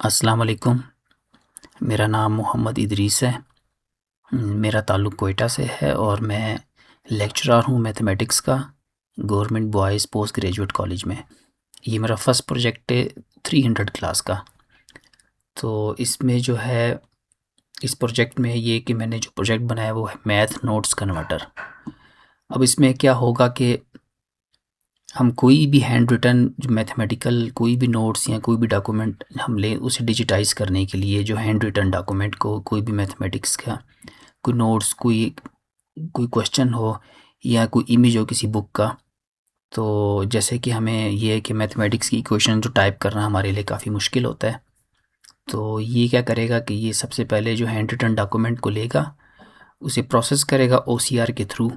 अस्सलाम वालेकुम। मेरा नाम मोहम्मद इदरीस है। मेरा ताल्लुक़ कोयटा से है और मैं लेक्चरर हूँ मैथमेटिक्स का government boys post graduate college में। ये मेरा फ़र्स्ट प्रोजेक्ट है 300 क्लास का। तो इसमें जो है इस प्रोजेक्ट में ये कि मैंने जो प्रोजेक्ट बनाया वो है मैथ नोट्स कन्वर्टर। अब इसमें क्या होगा कि हम कोई भी हैंड रिटन जो मैथमेटिकल कोई भी नोट्स या कोई भी डॉक्यूमेंट हम लें उसे डिजिटाइज़ करने के लिए जो हैंड रिटन डॉक्यूमेंट को कोई भी मैथमेटिक्स का कोई नोट्स कोई कोई क्वेश्चन हो या कोई इमेज हो किसी बुक का। तो जैसे कि हमें ये है कि मैथमेटिक्स की इक्वेशन जो टाइप करना हमारे लिए काफ़ी मुश्किल होता है। तो ये क्या करेगा कि ये सबसे पहले जो हैंड रिटन डॉक्यूमेंट को लेगा उसे प्रोसेस करेगा ओसीआर के थ्रू।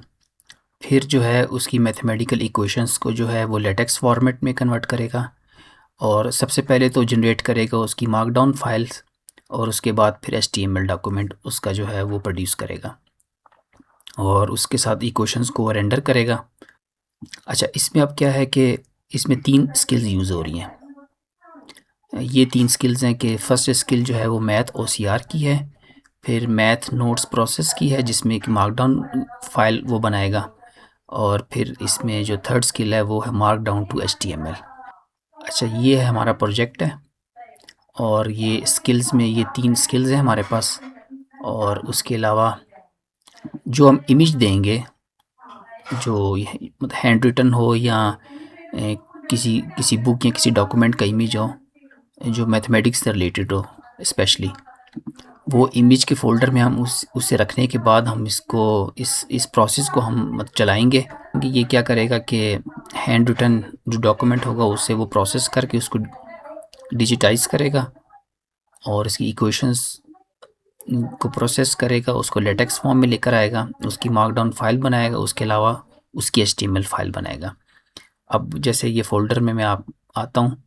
फिर जो है उसकी मैथमेटिकल इक्वेशंस को जो है वो लेटेक्स फॉर्मेट में कन्वर्ट करेगा और सबसे पहले तो जनरेट करेगा उसकी मार्कडाउन फाइल्स और उसके बाद फिर एचटीएमएल डॉक्यूमेंट उसका जो है वो प्रोड्यूस करेगा और उसके साथ इक्वेशंस को रेंडर करेगा। अच्छा, इसमें अब क्या है कि इसमें 3 स्किल्स यूज़ हो रही हैं। ये 3 स्किल्स हैं कि फर्स्ट स्किल जो है वो मैथ ओसीआर की है, फिर मैथ नोट्स प्रोसेस की है जिसमें कि मार्कडाउन फाइल वो बनाएगा और फिर इसमें जो थर्ड स्किल है वो है मार्क डाउन टू एचटीएमएल। अच्छा, ये है हमारा प्रोजेक्ट है और ये स्किल्स में ये 3 स्किल्स हैं हमारे पास और उसके अलावा जो हम इमेज देंगे जो मतलब हैंड रिटन हो या किसी किसी बुक या किसी डॉक्यूमेंट का इमेज हो जो मैथमेटिक्स से रिलेटेड हो स्पेशली, वो इमेज के फ़ोल्डर में हम उसे रखने के बाद हम इसको इस प्रोसेस को हम चलाएँगे। ये क्या करेगा कि हैंड रिटन जो डॉक्यूमेंट होगा उससे वो प्रोसेस करके उसको डिजिटाइज़ करेगा और इसकी इक्वेशंस को प्रोसेस करेगा, उसको लेटेक्स फॉर्म में लेकर आएगा, उसकी मार्कडाउन फाइल बनाएगा, उसके अलावा उसकी एचटीएमएल फाइल बनाएगा। अब जैसे ये फ़ोल्डर में मैं आप आता हूँ,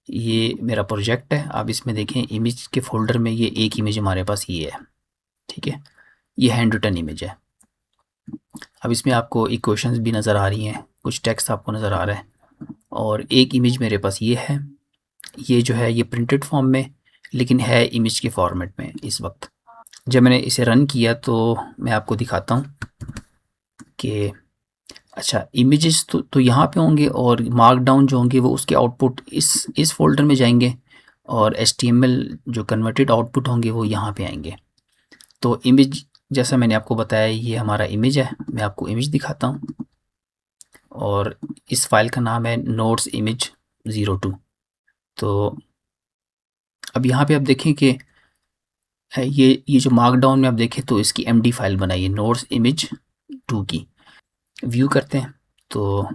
ये मेरा प्रोजेक्ट है। आप इसमें देखें इमेज के फ़ोल्डर में ये एक इमेज हमारे पास ये है, ठीक है? ये हैंड रिटन इमेज है। अब इसमें आपको इक्वेशंस भी नज़र आ रही हैं, कुछ टेक्स्ट आपको नज़र आ रहा है और एक इमेज मेरे पास ये है। ये जो है ये प्रिंटेड फॉर्म में लेकिन है इमेज के फॉर्मेट में इस वक्त। जब मैंने इसे रन किया तो मैं आपको दिखाता हूँ कि अच्छा इमेजेस तो यहाँ पे होंगे और मार्क डाउन जो होंगे वो उसके आउटपुट इस फोल्डर में जाएंगे और एचटीएमएल जो कन्वर्टेड आउटपुट होंगे वो यहाँ पे आएंगे। तो इमेज जैसा मैंने आपको बताया ये हमारा इमेज है, मैं आपको इमेज दिखाता हूँ और इस फाइल का नाम है नोट्स इमेज 02। तो अब यहाँ पे आप देखें कि ये जो मार्कडाउन में आप देखें तो इसकी एमडी फाइल बनाई है नोट्स इमेज 2 की। व्यू करते हैं तो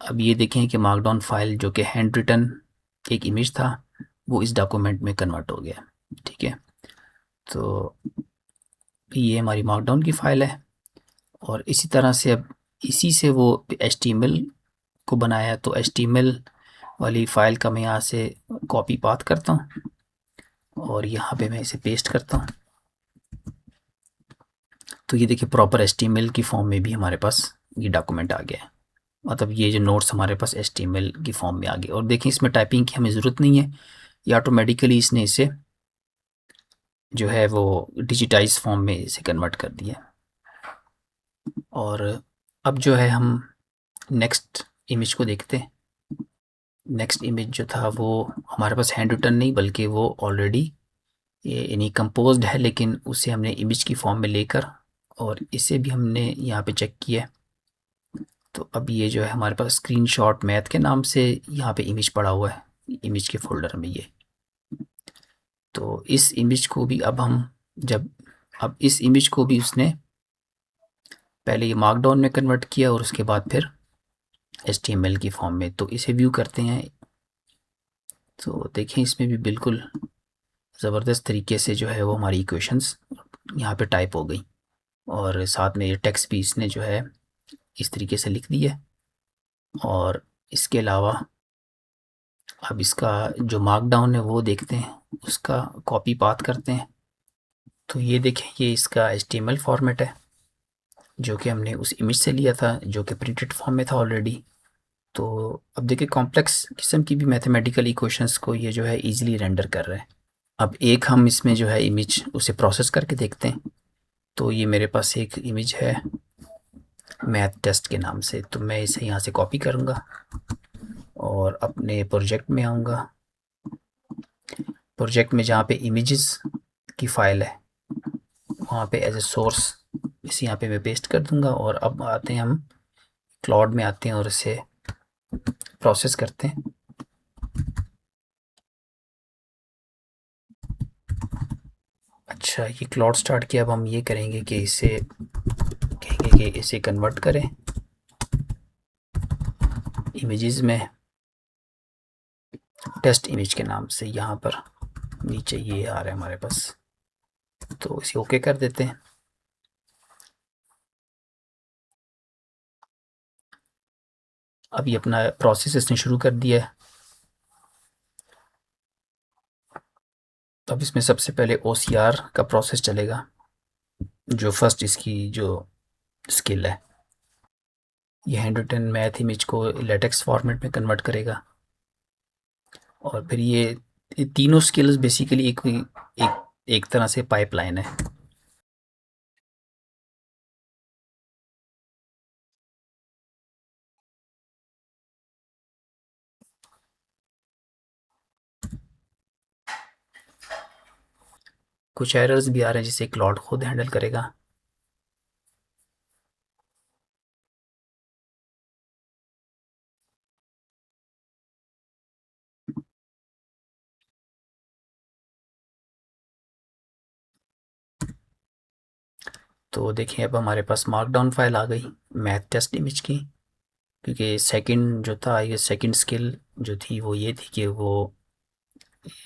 अब ये देखें कि मार्कडाउन फाइल जो कि हैंड रिटन एक इमेज था वो इस डॉक्यूमेंट में कन्वर्ट हो गया, ठीक है? तो ये हमारी मार्कडाउन की फ़ाइल है और इसी तरह से अब इसी से वो एचटीएमएल को बनाया तो एचटीएमएल वाली फ़ाइल का मैं यहाँ से कॉपी पाथ करता हूँ और यहाँ पे मैं इसे पेस्ट करता हूँ। तो ये देखिए प्रॉपर एचटीएमएल की फॉर्म में भी हमारे पास ये डॉक्यूमेंट आ गया है, मतलब ये जो नोट्स हमारे पास एचटीएमएल की फॉर्म में आ गए और देखिए इसमें टाइपिंग की हमें ज़रूरत नहीं है, ये ऑटोमेटिकली इसने इसे जो है वो डिजिटाइज फॉर्म में इसे कन्वर्ट कर दिया। और अब जो है हम नेक्स्ट इमेज को देखते हैं। नेक्स्ट इमेज जो था वो हमारे पास हैंड रिटन नहीं बल्कि वो ऑलरेडी ये यानी कंपोज्ड है, लेकिन उसे हमने इमेज की फॉर्म में लेकर और इसे भी हमने यहाँ पे चेक किया। तो अब ये जो है हमारे पास स्क्रीनशॉट मैथ के नाम से यहाँ पे इमेज पड़ा हुआ है इमेज के फोल्डर में ये। तो इस इमेज को भी अब इस इमेज को भी उसने पहले ये मार्कडाउन में कन्वर्ट किया और उसके बाद फिर एचटीएमएल की फॉर्म में। तो इसे व्यू करते हैं तो देखें इसमें भी बिल्कुल ज़बरदस्त तरीके से जो है वो हमारी इक्वेशंस यहाँ पे टाइप हो गई और साथ में ये टेक्स्ट भी इसने जो है इस तरीके से लिख दिया। और इसके अलावा अब इसका जो मार्कडाउन है वो देखते हैं, उसका कॉपी पाथ करते हैं। तो ये देखें ये इसका एचटीएमएल फॉर्मेट है जो कि हमने उस इमेज से लिया था जो कि प्रिंटेड फॉर्म में था ऑलरेडी। तो अब देखिए कॉम्प्लेक्स किस्म की भी मैथमेटिकल इक्वेशंस को ये जो है ईज़िली रेंडर कर रहे हैं। अब एक हम इसमें जो है इमेज उसे प्रोसेस करके देखते हैं। तो ये मेरे पास एक इमेज है मैथ टेस्ट के नाम से, तो मैं इसे यहाँ से कॉपी करूँगा और अपने प्रोजेक्ट में आऊँगा। प्रोजेक्ट में जहाँ पे इमेजेस की फ़ाइल है वहाँ पे एज ए सोर्स इसे यहाँ पे मैं पेस्ट कर दूँगा। और अब आते हैं हम क्लाउड में आते हैं और इसे प्रोसेस करते हैं। अच्छा, ये क्लाउड स्टार्ट किया। अब हम ये करेंगे कि इसे कहेंगे कि इसे कन्वर्ट करें इमेजेस में टेस्ट इमेज के नाम से। यहाँ पर नीचे ये आ रहा है हमारे पास, तो इसे ओके कर देते हैं। अभी अपना प्रोसेस इसने शुरू कर दिया है। अब इसमें सबसे पहले OCR का प्रोसेस चलेगा, जो फर्स्ट इसकी जो स्किल है। ये हैंड रिटन मैथ इमेज को लेटेक्स फॉर्मेट में कन्वर्ट करेगा। और फिर ये तीनों स्किल्स बेसिकली एक एक तरह से पाइपलाइन है। कुछ एरर्स भी आ रहे हैं जिसे क्लाउड खुद हैंडल करेगा। तो देखिए अब हमारे पास मार्कडाउन फाइल आ गई मैथ टेस्ट इमेज की, क्योंकि सेकंड जो था ये सेकंड स्किल जो थी वो ये थी कि वो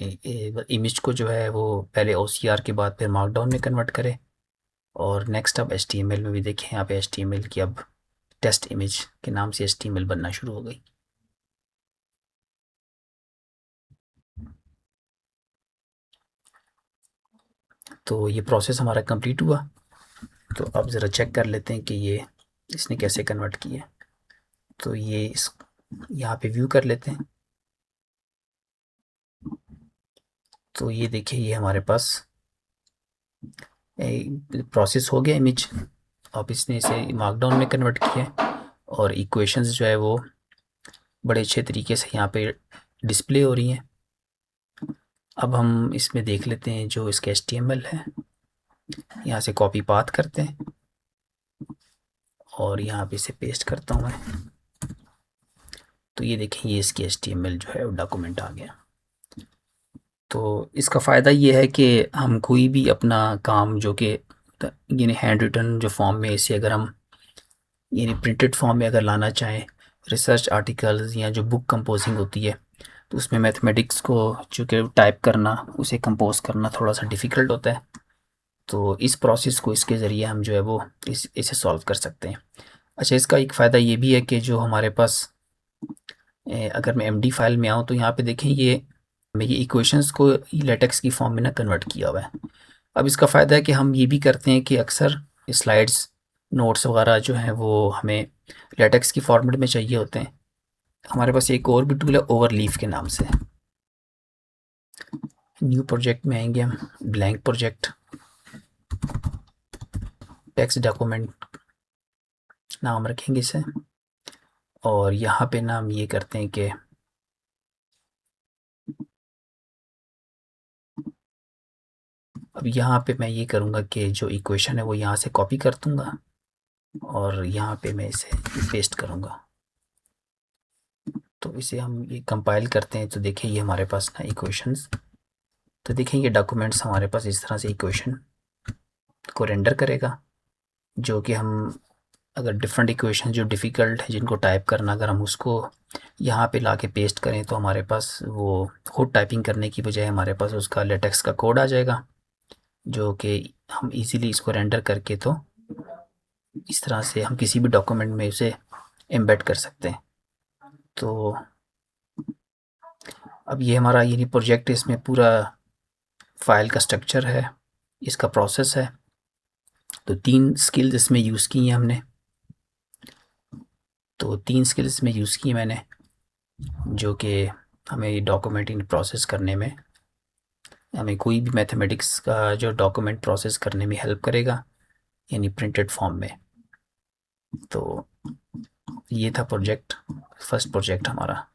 इमेज को जो है वो पहले OCR के बाद फिर मार्कडाउन में कन्वर्ट करे। और नेक्स्ट अब HTML में भी देखें, यहाँ पे HTML की अब टेस्ट इमेज के नाम से HTML बनना शुरू हो गई। तो ये प्रोसेस हमारा कंप्लीट हुआ। तो अब ज़रा चेक कर लेते हैं कि ये इसने कैसे कन्वर्ट किया। तो ये इस यहाँ पे व्यू कर लेते हैं। तो ये देखिए ये हमारे पास प्रोसेस हो गया इमेज। अब इसने इसे मार्कडाउन में कन्वर्ट किया है और इक्वेशंस जो है वो बड़े अच्छे तरीके से यहाँ पे डिस्प्ले हो रही हैं। अब हम इसमें देख लेते हैं जो इसका HTML है। यहाँ से कॉपी पाथ करते हैं और यहाँ पे इसे पेस्ट करता हूँ मैं। तो ये देखें ये इसकी HTML जो है वो डॉक्यूमेंट आ गया। तो इसका फ़ायदा ये है कि हम कोई भी अपना काम जो कि यानी हैंड रिटन जो फॉर्म में इसे अगर हम यानी प्रिंटेड फॉर्म में अगर लाना चाहें, रिसर्च आर्टिकल्स या जो बुक कंपोजिंग होती है, तो उसमें मैथमेटिक्स को चूँकि टाइप करना उसे कंपोज करना थोड़ा सा डिफ़िकल्ट होता है। तो इस प्रोसेस को इसके ज़रिए हम जो है वो इसे सॉल्व कर सकते हैं। अच्छा, इसका एक फ़ायदा ये भी है कि जो हमारे पास अगर मैं MD फाइल में आऊँ तो यहाँ पे देखें ये इक्वेशंस को लेटेक्स की फॉर्म में ना कन्वर्ट किया हुआ है। अब इसका फ़ायदा है कि हम ये भी करते हैं कि अक्सर स्लाइड्स नोट्स वगैरह जो हैं वो हमें लेटेक्स की फॉर्मेट में चाहिए होते हैं। हमारे पास एक और भी टूल है ओवरलीफ के नाम से। न्यू प्रोजेक्ट में आएंगे हम, ब्लैंक प्रोजेक्ट, टेक्स्ट डॉक्यूमेंट नाम रखेंगे इसे। और यहाँ पे ना हम ये करते हैं कि अब यहाँ पे मैं ये करूँगा कि जो इक्वेशन है वो यहाँ से कॉपी कर दूँगा और यहाँ पे मैं इसे पेस्ट करूँगा। तो इसे हम ये कंपाइल करते हैं तो देखिए ये हमारे पास ना इक्वेशंस, तो देखिए ये डॉक्यूमेंट्स हमारे पास इस तरह से इक्वेशन को रेंडर करेगा। जो कि हम अगर डिफरेंट इक्वेशन जो डिफ़िकल्ट है जिनको टाइप करना, अगर हम उसको यहाँ पे लाके पेस्ट करें तो हमारे पास वो खुद टाइपिंग करने की बजाय हमारे पास उसका लेटेक्स का कोड आ जाएगा, जो कि हम इजीली इसको रेंडर करके तो इस तरह से हम किसी भी डॉक्यूमेंट में उसे एम्बेड कर सकते हैं। तो अब ये हमारा यानी प्रोजेक्ट, इसमें पूरा फाइल का स्ट्रक्चर है, इसका प्रोसेस है। तो 3 स्किल्स इसमें यूज़ की हैं हमने। तो 3 स्किल्स में यूज़ की मैंने। जो कि हमें डॉक्यूमेंट इन प्रोसेस करने में, हमें कोई भी मैथमेटिक्स का जो डॉक्यूमेंट प्रोसेस करने में हेल्प करेगा, यानी प्रिंटेड फॉर्म में। तो ये था प्रोजेक्ट, फर्स्ट प्रोजेक्ट हमारा।